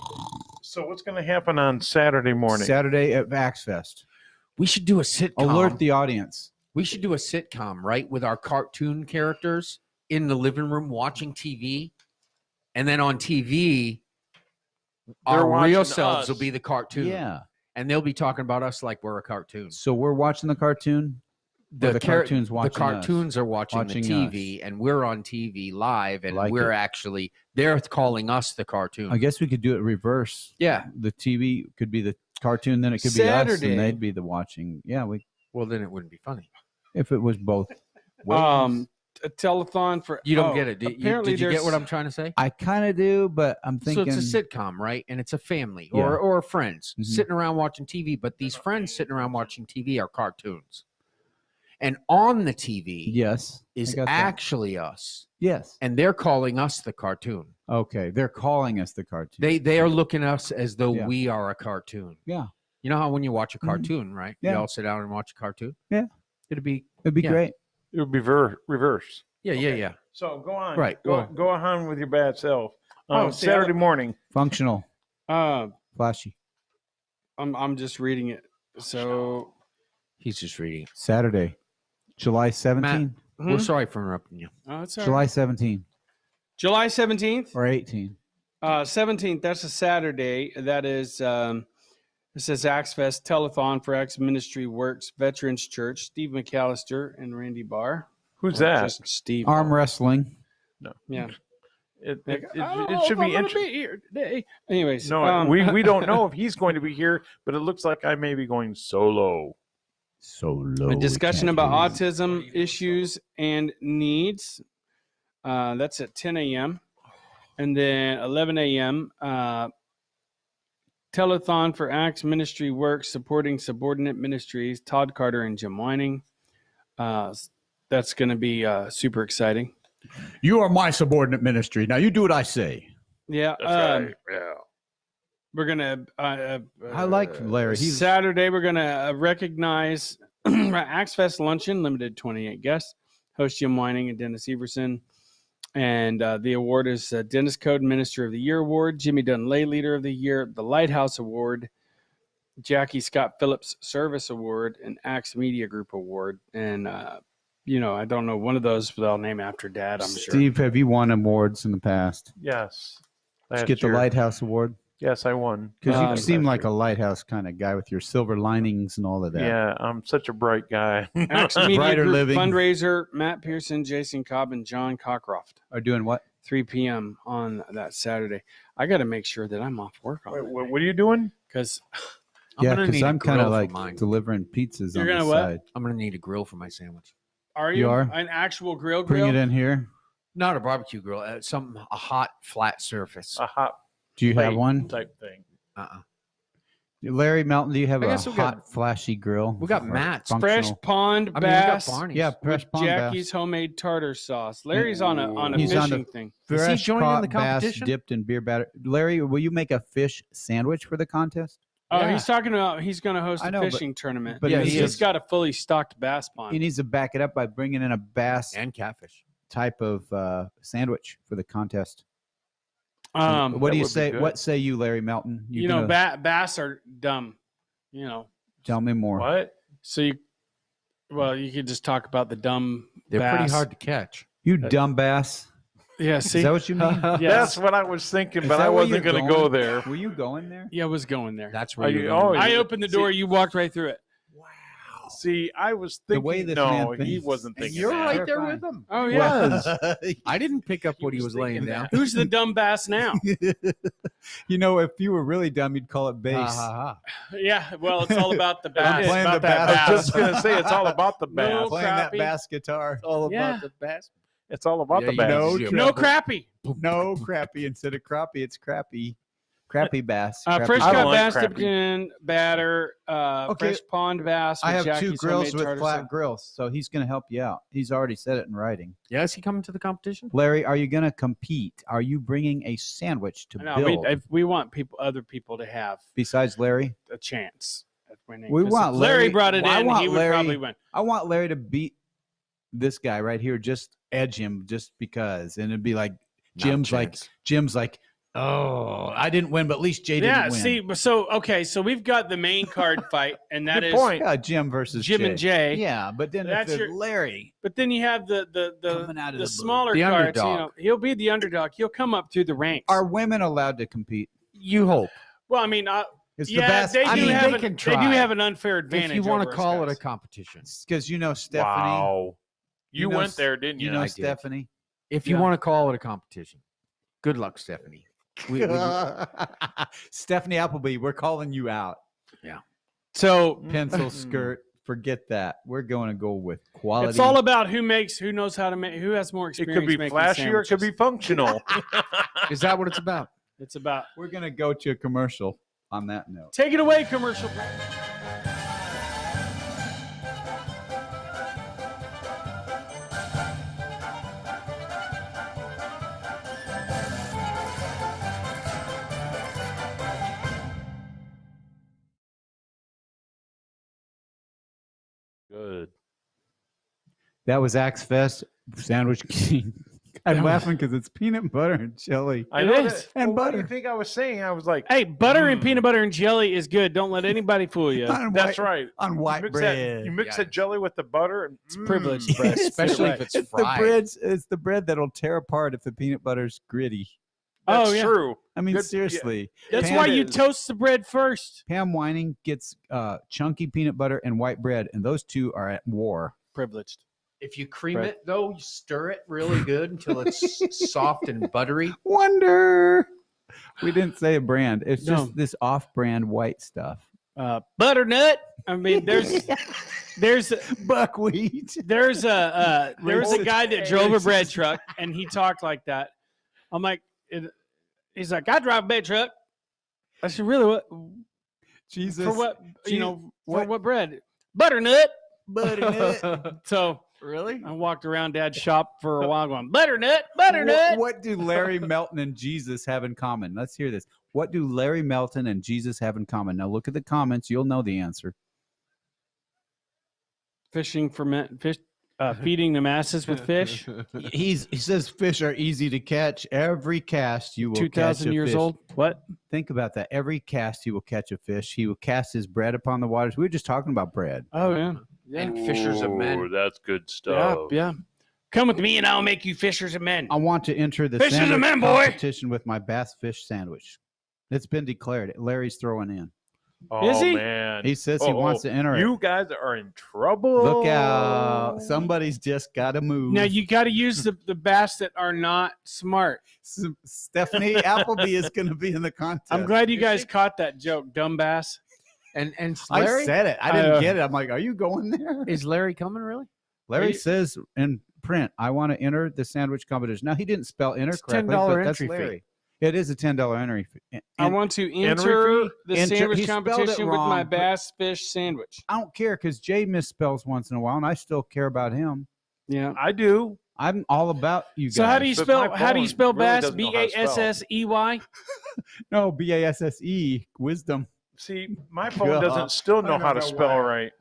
S2: what's going to happen on Saturday morning?
S3: Saturday at ActsFest.
S4: We should do a sitcom.
S3: Alert the audience.
S4: We should do a sitcom, right, with our cartoon characters in the living room watching TV, and then on TV,
S2: They're
S4: our
S2: watching
S4: real selves
S2: us.
S4: will be the cartoon.
S3: Yeah.
S4: And they'll be talking about us like we're a cartoon.
S3: So we're watching the cartoon. The cartoons watching
S4: the cartoons are watching the
S3: Watching
S4: TV, and we're on TV live, and
S3: Like
S4: we're
S3: it.
S4: actually they're calling us the cartoon.
S3: I guess we could do it reverse.
S4: Yeah.
S3: The TV could be the cartoon, then it could be us,
S1: Saturday.
S3: and they'd be the watching. Yeah,
S4: Well, then it wouldn't be funny.
S3: if it was both. ways.
S1: A telethon for
S4: You don't get it. Did
S1: apparently
S4: you get
S1: there's-
S4: what I'm trying to say?
S3: I kind of do, but I'm thinking.
S4: So it's a sitcom, right? And it's a family
S3: Yeah.
S4: or friends
S3: Mhm.
S4: sitting around watching TV, but these friends sitting around watching TV are cartoons. And on the TV
S3: Yes.
S4: is
S3: I got that.
S4: actually us.
S3: Yes.
S4: And they're calling us the cartoon.
S3: Okay. They're calling us the cartoon.
S4: They are looking at us as though
S3: Yeah.
S4: we are a cartoon.
S3: Yeah.
S4: You know how when you watch a
S3: Mhm.
S4: cartoon, right?
S3: Yeah.
S4: You all sit down and watch a cartoon?
S3: Yeah.
S4: It'd be
S3: It'd be
S4: Yeah.
S3: great.
S2: It would be reverse.
S4: yeah.
S2: So go on.
S4: Right,
S2: Go
S4: go
S2: on with your bad self.
S1: Oh, see,
S2: Saturday morning.
S3: Functional.
S1: Uh,
S3: Flashy.
S1: I'm just reading it. So
S4: He's just reading.
S3: Saturday. July 17th.
S4: We're sorry for interrupting you.
S1: Oh, it's all
S3: July
S1: right.
S3: 17th
S1: July 17th.
S3: or 18th.
S1: 17th. That's a Saturday. That is. It says ActsFest Telethon for Acts Ministry Works Veterans Church. Steve McAllister and Randy Barr.
S2: Who's
S1: Or
S2: that?
S1: Just Steve.
S3: Arm wrestling.
S1: Yeah.
S2: It
S1: Like, I don't know
S2: should
S1: if I'm
S2: be
S1: gonna
S2: interesting.
S1: here today. Anyways,
S2: No, we don't know if he's going to be here, but it looks like I may be going solo.
S3: So low.
S1: a discussion about autism issues and needs. That's at 10 a.m. And then 11 a.m. Telethon for Acts Ministry Works supporting subordinate ministries. Todd Carter and Jim Whining. That's going to be super exciting.
S3: You are my subordinate ministry. Now you do what I say.
S1: Yeah.
S2: Yeah.
S1: We're going to.
S3: I like Larry. He's
S1: Saturday, we're going to recognize ActsFest Luncheon, limited 28 guests. Host Jim Whining and Dennis Everson. And the award is Dennis Code Minister of the Year Award, Jimmy Dunn Lay Leader of the Year, the Lighthouse Award, Jackie Scott Phillips Service Award, and Acts Media Group Award. And, I don't know, one of those they'll name after Dad, I'm sure.
S3: Steve, have you won awards in the past?
S2: Yes.
S3: Did you
S2: Last
S3: get the
S2: year.
S3: Lighthouse Award?
S2: Yes, I won.
S3: Because you
S2: Last
S3: seem like
S2: year.
S3: a lighthouse kind of guy with your silver linings and all of that.
S2: Yeah, I'm such a bright guy.
S1: Acts Media
S3: Brighter
S1: Group
S3: living.
S1: fundraiser, Matt Pearson, Jason Cobb, and John Cockcroft.
S3: Are doing what?
S1: 3 p.m. on that Saturday. I got to make sure that I'm off work on
S2: Wait,
S1: that
S2: what are you doing?
S1: because
S4: I'm
S3: Yeah,
S4: gonna
S3: because
S4: need a
S3: I'm kind of
S4: grill for
S3: like
S4: mine.
S3: delivering pizzas
S1: You're
S3: on the
S1: gonna what?
S3: side.
S4: I'm gonna need a grill for my sandwich.
S1: are
S3: You
S1: you
S3: are?
S1: an actual grill?
S3: Bring it in here.
S4: Not a barbecue grill. A hot flat surface.
S2: A hot
S3: Do you have
S2: plate
S3: one?
S2: type thing.
S3: Larry Melton, do you have
S4: I
S3: a
S4: guess we got-
S3: hot, flashy grill?
S4: we got
S3: Or
S4: Matt's.
S1: Fresh
S3: functional?
S1: pond
S4: I mean, we got
S1: bass
S4: Barney's.
S3: Yeah,
S1: with
S3: fresh pond
S1: Jackie's
S3: bass.
S1: homemade tartar sauce. Larry's on a
S3: He's on
S1: fishing
S3: the-
S1: thing.
S4: Is he
S3: Fresh
S4: joining
S3: caught
S4: the
S3: bass
S4: competition?
S3: dipped in beer batter. Larry, will you make a fish sandwich for the contest?
S1: Oh,
S4: Yeah.
S1: he's talking about he's going to host
S3: I
S1: a
S3: know, but-
S1: fishing tournament.
S3: but
S4: Yeah,
S1: he's
S4: he
S1: just
S4: is.
S1: got a fully stocked bass pond.
S3: He needs to back it up by bringing in a bass
S4: And catfish.
S3: type of sandwich for the contest.
S1: Um,
S3: what do
S2: that
S3: you
S2: would be
S3: say?
S2: good.
S3: What say you, Larry Melton?
S1: you know, bass are dumb.
S3: Tell me more.
S2: What?
S1: So you could just talk about the dumb.
S4: They're
S1: bass.
S4: pretty hard to catch.
S3: You dumb bass.
S1: Yeah. See.
S3: Is that what you mean?
S1: Yes.
S2: That's what I was thinking,
S3: Is
S2: but
S3: that
S2: I
S3: where
S2: wasn't
S3: you're
S2: going to go
S3: going?
S2: there.
S3: Were you going there?
S1: Yeah, I was going there.
S4: That's
S2: Are
S4: where
S2: you-
S4: you're
S2: oh,
S4: going.
S1: I
S2: you-
S1: opened the door. You walked right through it.
S2: Wow. See, I was
S3: The
S2: thinking.
S3: way this
S2: no,
S3: man
S2: he
S3: thinks.
S2: wasn't
S4: And
S2: thinking.
S4: you're
S2: that.
S4: right there with him.
S1: Oh yeah.
S4: I didn't pick up what he
S2: was
S4: was laying
S2: thinking
S4: down.
S2: that.
S1: Who's the dumb bass now?
S3: You know, if you were really dumb, you'd call it bass.
S1: Yeah. Well, it's all about the
S3: I'm
S1: bass.
S3: playing
S2: About
S3: the
S2: that
S3: bass.
S2: I was just gonna say it's all about the bass.
S1: No.
S3: Playing that
S1: crappie.
S3: bass guitar.
S4: All
S1: Yeah.
S4: about the bass.
S2: It's all about
S4: Yeah,
S2: the
S4: you
S2: bass.
S3: know,
S1: No crappie.
S3: No crappie. Instead of crappie, it's crappie. Crappy bass. Crappy
S1: Fresh
S2: I
S1: cut
S2: don't like
S1: bass
S2: crappie.
S1: dipped in batter.
S3: Okay.
S1: Fresh pond bass.
S3: I
S1: with
S3: have two
S1: Jackie's
S3: grills
S1: homemade
S3: with
S1: tartar
S3: flat
S1: sauce.
S3: grills, so he's going to help you out. He's already said it in writing.
S4: Yeah, is he coming to the competition?
S3: Larry, are you going to compete? Are you bringing a sandwich to
S1: No,
S3: build
S1: we want other people to have
S3: besides Larry?
S1: a chance at winning.
S3: We
S1: 'Cause
S3: want
S1: if Larry
S3: Larry-
S1: brought it
S3: I
S1: in,
S3: want
S1: he would
S3: Larry-
S1: probably win.
S3: I want Larry to beat this guy right here, just edge him just because. And it'd be like
S4: Not a
S3: Jim's like, oh, I didn't win, but at least Jay didn't
S1: Yeah,
S3: win.
S1: see, so we've got the main card fight, and that
S2: Good
S1: is
S2: point.
S3: Yeah, Jim versus
S1: Jim and Jay.
S3: Yeah, but then
S1: That's
S3: if it's
S1: your-
S3: Larry
S1: But then you have the
S3: coming out of the blue.
S1: smaller
S4: The
S1: cards. You
S4: underdog.
S1: know, he'll be the underdog. He'll come up through the ranks.
S3: Are women allowed to compete?
S4: You hope.
S1: Well, I mean,
S3: It's
S1: yeah,
S3: the best.
S1: they
S4: I
S1: do
S4: mean,
S1: have
S4: they
S1: an,
S4: can
S1: they
S4: try.
S1: do have an unfair advantage.
S4: If you want
S1: over
S4: to
S1: us
S4: call it a
S1: guys.
S4: competition.
S3: because you know Stephanie.
S2: Wow. You
S3: know
S2: went there, didn't you?
S3: You know
S4: I did.
S3: Stephanie.
S4: If you
S3: Yeah.
S4: want to call it a competition. Good luck, Stephanie. We-
S3: Stephanie Appleby, we're calling you out.
S1: So
S3: Pencil
S2: Mm.
S3: skirt, forget that. We're going to go with quality.
S1: it's all about who knows how to make, who has more
S2: It
S1: experience.
S2: could be
S1: making
S2: flashy or it could be
S1: sandwiches.
S2: functional.
S4: Is that what it's about?
S1: It's about
S3: We're going to go to a commercial on that note.
S1: take it away, commercial.
S2: Good.
S3: That was ActsFest Sandwich King. I'm laughing because it's peanut butter and jelly.
S2: I
S1: It
S2: know
S1: is.
S2: that.
S3: And
S2: What do you
S3: butter.
S2: think I was saying? I was like,
S1: Hey, butter and peanut butter and jelly is good. Don't let anybody fool you.
S3: On
S2: that's
S3: white,
S2: right.
S3: On white
S2: You mix
S3: bread.
S2: That, you mix
S4: Yeah.
S2: that jelly with the butter, and
S1: It's privileged
S2: Mm.
S1: bread,
S4: Especially
S1: Right.
S4: if it's
S3: It's the
S4: fried.
S3: it's the bread that'll tear apart if the peanut butter's gritty.
S2: That's
S1: Oh, yeah.
S2: true.
S3: I mean,
S2: Good- yeah.
S3: seriously.
S1: That's
S3: Pam
S1: why you
S2: is-
S1: toast the bread first.
S3: Pam Whining gets chunky peanut butter and white bread, and those two are at war.
S1: Privileged.
S4: If you cream
S1: Right.
S4: it, though, you stir it really good until it's soft and buttery.
S3: Wonder. We didn't say a brand. It's
S1: No.
S3: just this off-brand white stuff.
S1: Butternut. I mean, there's
S3: Buckwheat.
S1: there's a
S3: Racist.
S1: guy that drove a bread
S3: Racist.
S1: truck and he talked like that. I'm like, he's like, I drive a bread truck. I said, really? What?
S3: Jesus.
S1: For what?
S3: Jesus,
S1: You know, for
S3: what?
S1: what bread? Butternut.
S3: Butternut.
S1: So
S4: Really?
S1: I walked around Dad's shop for a while, going butternut, butternut.
S3: What do Larry Melton and Jesus have in common? Let's hear this. What do Larry Melton and Jesus have in common? Now look at the comments. You'll know the answer.
S1: Fishing fish, feeding the masses with fish.
S3: He says fish are easy to catch. Every cast you will catch
S1: 2,000
S3: a
S1: years
S3: fish.
S1: old. What?
S3: Think about that. Every cast he will catch a fish. He will cast his bread upon the waters. We were just talking about bread.
S1: Oh yeah.
S4: And fishers of men.
S2: Ooh, that's good
S1: Yeah,
S2: stuff.
S1: yeah. Come with me and I'll make you fishers of men.
S3: I want to enter the
S1: Fish is a
S3: sandwich
S1: man, boy.
S3: competition with my bass fish sandwich. It's been declared. Larry's throwing in.
S2: Oh,
S1: Is he?
S2: man.
S3: He says he wants to enter it.
S2: You guys are in trouble.
S3: Look out. Somebody's just got to move.
S1: Now you got to use the bass that are not smart.
S3: Stephanie Appleby is going to be in the contest.
S1: I'm glad you guys caught that joke, dumb bass.
S4: And
S3: I
S4: Larry?
S3: said it. I didn't get it. I'm like, are you going there?
S4: Is Larry coming, really?
S3: Larry
S1: you-
S3: says in print, I want to enter the sandwich competition. Now, he didn't spell enter
S4: It's
S3: correctly,
S4: $10
S3: but that's
S4: entry fee.
S3: Larry. It is a $10 entry fee.
S1: I want to enter the
S3: Enter- he
S1: sandwich
S3: spelled it
S1: competition with my
S3: wrong.
S1: bass fish sandwich.
S3: I don't care because Jay misspells once in a while, and I still care about him.
S1: Yeah.
S2: I do.
S3: I'm all about you guys.
S1: So how do you
S2: But
S1: spell
S2: my
S1: how do you
S2: phone
S1: spell
S2: really
S1: bass?
S2: doesn't know
S1: B
S2: how
S1: A
S2: to spell.
S1: S S E Y.
S3: No, BASSE, wisdom.
S2: See, my phone
S3: God.
S2: doesn't still know
S3: I
S2: how
S3: don't
S2: to
S3: know
S2: spell
S3: why.
S2: right.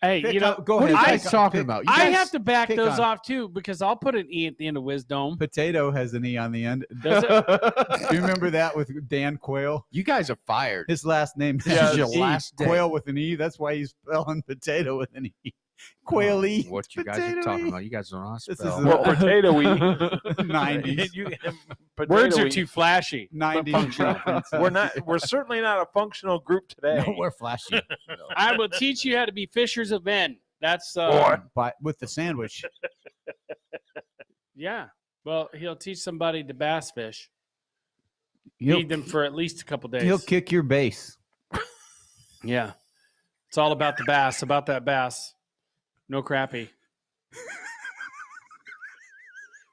S1: Hey,
S3: Pick
S1: you know
S3: up- go
S4: What are you
S3: ahead.
S4: guys talking about? You
S1: I
S4: guys-
S1: have to back
S3: pick
S1: those
S3: on-
S1: off too because I'll put an E at the end of wisdom.
S3: Potato has an E on the end.
S1: Does it?
S3: Do you remember that with Dan Quayle?
S4: You guys are fired.
S3: His last name is
S4: This is your
S3: E.
S4: last day.
S3: Quayle with an E. That's why he's spelling potato with an E. Quayle E.
S4: What you guys are
S3: Potato
S4: talking
S3: E.
S4: about? You guys don't know how to
S3: This is
S4: spell.
S3: a-
S2: Well, potato-y.
S3: 90s.
S2: You-
S1: Words are too flashy.
S3: 90
S2: We're certainly not a functional group today.
S3: No, we're flashy.
S1: I will teach you how to be fishers of men. That's
S3: But with the sandwich.
S1: yeah. Well, he'll teach somebody to bass fish.
S3: He'll,
S1: Feed them for at least a couple days.
S3: he'll kick your base.
S1: Yeah. It's all about the bass, about that bass. No crappie.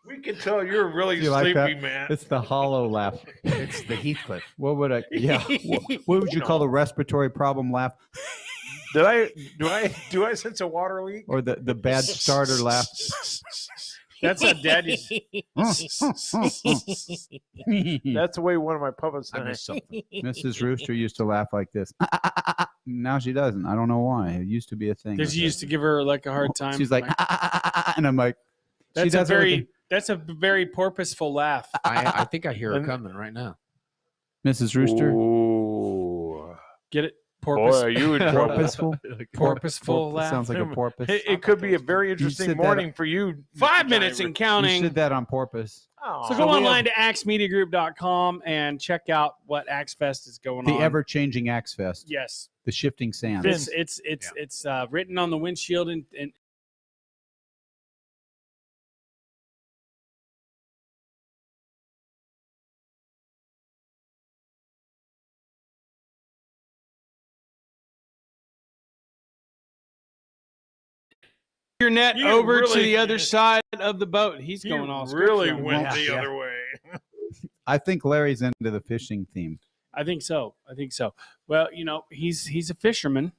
S2: We can tell you're really
S3: You like
S2: sleepy,
S3: that?
S2: man.
S3: It's the hollow laugh.
S4: It's the Heathcliff.
S3: What would I? Yeah. What would you call the respiratory problem laugh,
S2: Do I sense a water leak?
S3: or the bad starter laugh?
S1: That's how daddy's.
S2: That's the way one of my puppets
S4: I
S2: did
S4: missed something.
S3: Mrs. Rooster used to laugh like this. Now she doesn't. I don't know why. It used to be a thing.
S1: Because you used to give her like a hard time.
S3: She's like, and I'm like, she
S1: that's a
S3: does it like
S1: that's a very purposeful laugh.
S4: I think I hear her coming right now.
S3: Mrs. Rooster.
S2: Ooh.
S1: Get it?
S2: Boy,
S1: Porpoise.
S2: are you in trouble.
S3: Purposeful.
S1: Purposeful laugh.
S3: Sounds like a porpoise.
S2: It could be a very interesting
S3: said that-
S2: morning for you.
S1: 5 minutes and
S3: You
S1: counting.
S3: said that on porpoise.
S2: Oh.
S1: So go online to axmediagroup.com and check out what ActsFest is going
S3: The
S1: on.
S3: ever-changing ActsFest.
S1: Yes.
S3: The shifting sands.
S1: It's written on the windshield and your net
S2: You
S1: over to
S2: really-
S1: the other side of the boat. He's
S2: You
S1: going all
S2: really
S1: scripture.
S2: went
S3: Yeah.
S2: the
S3: Yeah.
S2: other way.
S3: I think Larry's into the fishing theme.
S1: I think so. Well, he's a fisherman,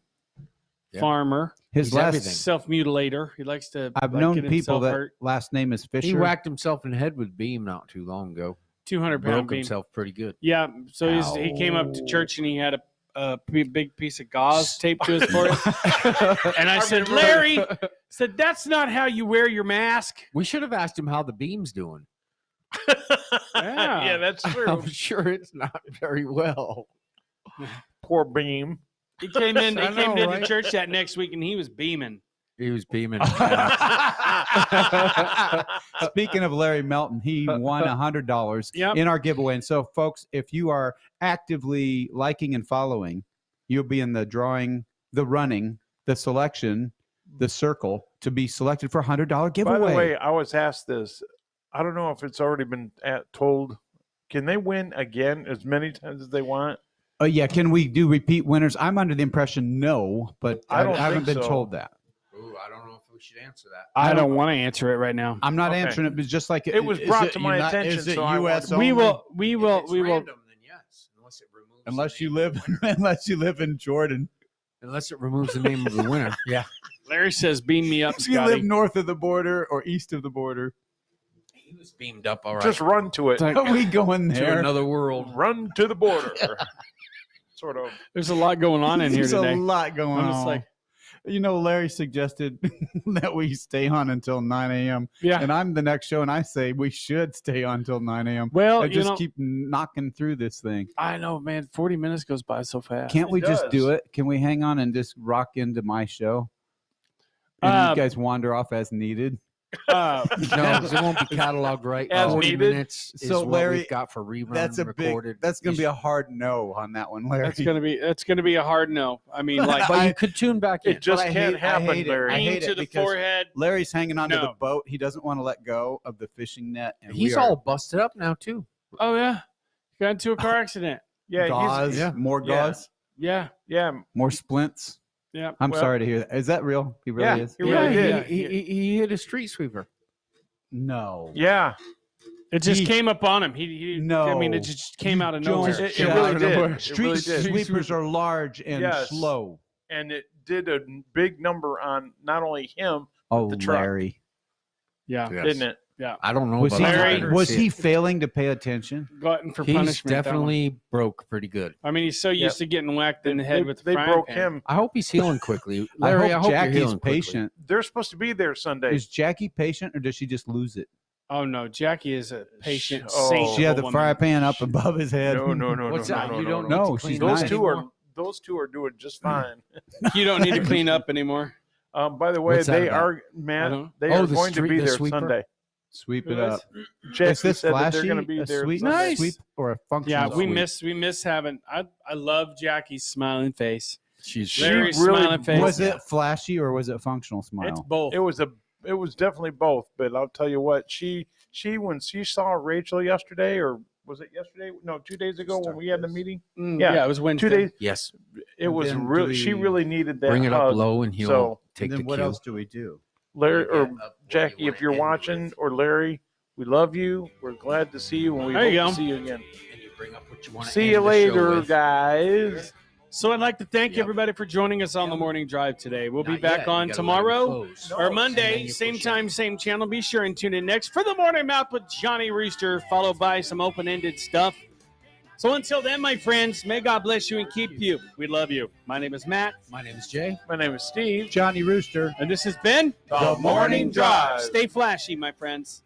S4: Yeah.
S1: farmer,
S3: His
S4: He's
S3: last.
S4: everything.
S1: self-mutilator. He likes to.
S3: I've
S1: like,
S3: known
S1: get
S3: people
S1: himself
S3: that
S1: hurt.
S3: last name is Fisher.
S4: He whacked himself in the head with beam not too long ago.
S1: 200-pound
S4: Broke
S1: beam.
S4: himself pretty good.
S1: Yeah. So he came up to church and he had a big piece of gauze taped to his forehead. And I said, Larry, said that's not how you wear your mask.
S4: We should have asked him how the beam's doing.
S1: Yeah.
S2: That's true.
S4: I'm sure it's not very well.
S2: Poor Beam.
S1: He came in. He
S4: I
S1: came
S4: know,
S1: into
S4: right?
S1: church that next week and he was beaming.
S4: He was beaming.
S3: Speaking of Larry Melton, he won $100
S1: Yep.
S3: in our giveaway. And so, folks, if you are actively liking and following, you'll be in the drawing, the running, the selection, the circle to be selected for $100 giveaway.
S2: By the way, I was asked this. I don't know if it's already been told. Can they win again as many times as they want?
S3: Yeah, can we do repeat winners? I'm under the impression no, but
S2: I don't
S3: haven't
S2: think
S3: been
S2: so.
S3: told that.
S4: Ooh, I don't know if we should answer that.
S1: I don't want to answer it right now.
S3: I'm not
S2: Okay.
S3: answering it, but just like
S2: It was
S3: is
S2: brought
S3: it
S2: to my
S3: Uni-
S2: attention,
S3: Is it
S2: so I
S3: US
S2: wanted-
S1: We
S3: only?
S1: will. We will.
S4: If it's
S1: We will.
S4: random, then yes, unless it removes the
S3: Unless you
S4: name
S3: live,
S4: of the winner.
S3: unless you live in Jordan.
S4: Unless it removes the name of the winner. Yeah.
S1: Larry says, "Beam me up,
S3: If you live
S1: Scotty."
S3: north of the border or east of the border,
S4: He was beamed up all right.
S2: Just run to it.
S3: are we going
S4: to
S3: there?
S4: another world.
S2: Run to the border. Sort of.
S1: There's a lot going on in here
S3: There's
S1: today.
S3: a lot going
S1: I'm
S3: on.
S1: just like,
S3: Larry suggested that we stay on until 9 a.m.
S1: yeah.
S3: And I'm the next show, and I say we should stay on until 9 a.m.
S1: Well,
S3: and just keep knocking through this thing.
S1: I know, man. 40 minutes goes by so fast.
S3: Can't we
S2: It
S3: just do
S2: does.
S3: it? Can we hang on and just rock into my show? And you guys wander off as needed.
S4: No, 'cause it won't be cataloged right.
S2: As
S4: 40
S2: needed.
S4: minutes is
S3: So,
S4: what
S3: Larry,
S4: we've got for rerun
S3: That's a
S4: recorded.
S3: That's going to be a hard no on that one, Larry.
S1: That's gonna be a hard no. I mean, like
S4: But you could tune back in.
S2: It just
S3: I
S2: can't
S3: hate- I
S2: happen,
S3: hate it.
S2: Larry.
S3: I hate
S1: beam to
S3: it
S1: the
S3: because
S1: forehead.
S3: Larry's hanging onto the
S1: No.
S3: boat. He doesn't want to let go of the fishing net. And
S4: He's
S3: we are
S4: all busted up now too.
S1: Oh yeah, got into a car accident.
S2: Yeah,
S3: gauze,
S2: he's,
S3: more
S2: yeah.
S3: gauze,
S1: Yeah,
S2: yeah.
S3: more splints.
S1: yeah.
S3: I'm
S2: Well-
S3: sorry to hear that. Is that real? He really
S2: Yeah,
S3: is?
S2: he really
S1: Yeah,
S2: did.
S4: He hit a street sweeper.
S3: No.
S2: Yeah.
S1: It just
S3: He-
S1: came up on him. He
S3: No.
S1: I mean, it just came out of
S3: Don't
S1: nowhere.
S2: It
S3: shut
S2: really
S3: up.
S2: did. It
S3: Street
S2: really did.
S3: sweepers are large and
S2: Yes.
S3: slow.
S2: And it did a big number on not only him,
S3: Oh,
S2: the truck.
S3: Larry.
S1: Yeah,
S2: didn't it?
S4: I don't know.
S3: Was
S4: about
S3: he,
S4: that. I
S1: Larry-
S4: didn't
S3: was
S4: see
S3: he
S4: it.
S3: failing to pay attention?
S1: glutton for
S4: He's
S1: punishment. that one.
S4: definitely broke pretty good.
S1: I mean, he's so used to getting whacked in the head with the
S2: They
S1: frying
S2: broke
S1: pan.
S2: him.
S4: I hope he's healing quickly. Larry,
S3: I hope
S4: you're
S3: Jackie's
S4: healing quickly.
S3: patient.
S2: They're supposed to be there Sunday.
S3: Is Jackie patient or does she just lose it?
S1: Oh no, Jackie is a patient
S2: Oh.
S1: saint.
S3: She had
S1: of a
S3: the
S1: woman.
S3: fry pan up above his head.
S2: No, no, no,
S4: What's
S2: no,
S4: that?
S2: no,
S4: You
S2: no,
S4: don't
S2: no.
S3: No,
S4: need to
S3: she's
S4: clean
S3: not.
S4: that anymore?
S2: Those two are doing just fine.
S1: You don't need to clean up anymore.
S2: By the way,
S4: What's that
S2: they
S4: about?
S2: are
S1: I
S2: Matt.
S1: don't-
S2: They
S4: Oh,
S2: are
S4: the
S2: going to
S4: street-
S2: be
S4: the
S2: there
S4: sweeper?
S2: Sunday.
S3: Sweep
S1: Who
S3: it
S1: is?
S3: up.
S2: Jackie
S3: Is this
S2: said that
S3: flashy?
S2: they're going to be
S3: a
S2: there.
S3: sweet
S1: Nice.
S3: sweep or a functional
S1: Yeah, we
S3: sweep?
S1: miss having. I love Jackie's smiling face.
S4: She's
S2: She
S1: Very
S2: really
S1: smiling face.
S3: Was it flashy or was it functional smile?
S1: It's both.
S2: It was definitely both. But I'll tell you what, she when she saw Rachel yesterday, or was it yesterday? No, 2 days ago when we had the meeting.
S1: Yeah, it was Wednesday.
S2: 2 days.
S4: yes.
S2: It
S3: And
S2: was
S3: then do
S2: really. She
S3: we
S2: really needed that.
S4: Bring it up
S2: hug.
S4: low, and he'll
S2: So,
S4: take
S3: and then
S4: the
S3: what
S4: cue.
S3: else do we do?
S2: Larry
S4: Get
S2: or
S4: up what
S2: Jackie,
S4: you
S2: if you're
S4: wanna end
S2: watching,
S4: with.
S2: or Larry, we love you. We're glad to see you, and we
S1: There you
S2: hope
S1: go.
S2: to see you again.
S4: And you bring up what you want to
S2: See
S4: end
S2: you
S4: the show
S2: later,
S4: with.
S2: guys.
S1: So I'd like to thank
S4: Yep.
S1: everybody for joining us on the morning drive today. We'll be
S4: Not
S1: back
S4: yet. You
S1: on
S4: gotta let him
S1: tomorrow
S4: close.
S1: or
S4: And
S1: Monday,
S4: then you
S1: same
S4: push
S1: time,
S4: out.
S1: same channel. Be sure and tune in next for the morning mouth with Johnny Rooster, followed by some open-ended stuff. So until then, my friends, may God bless you and keep you. We love you. My name is Matt,
S4: My name is Jay.
S2: My name is Steve.
S3: Johnny Rooster.
S1: and this has been
S2: The Morning Drive.
S1: Stay flashy, my friends.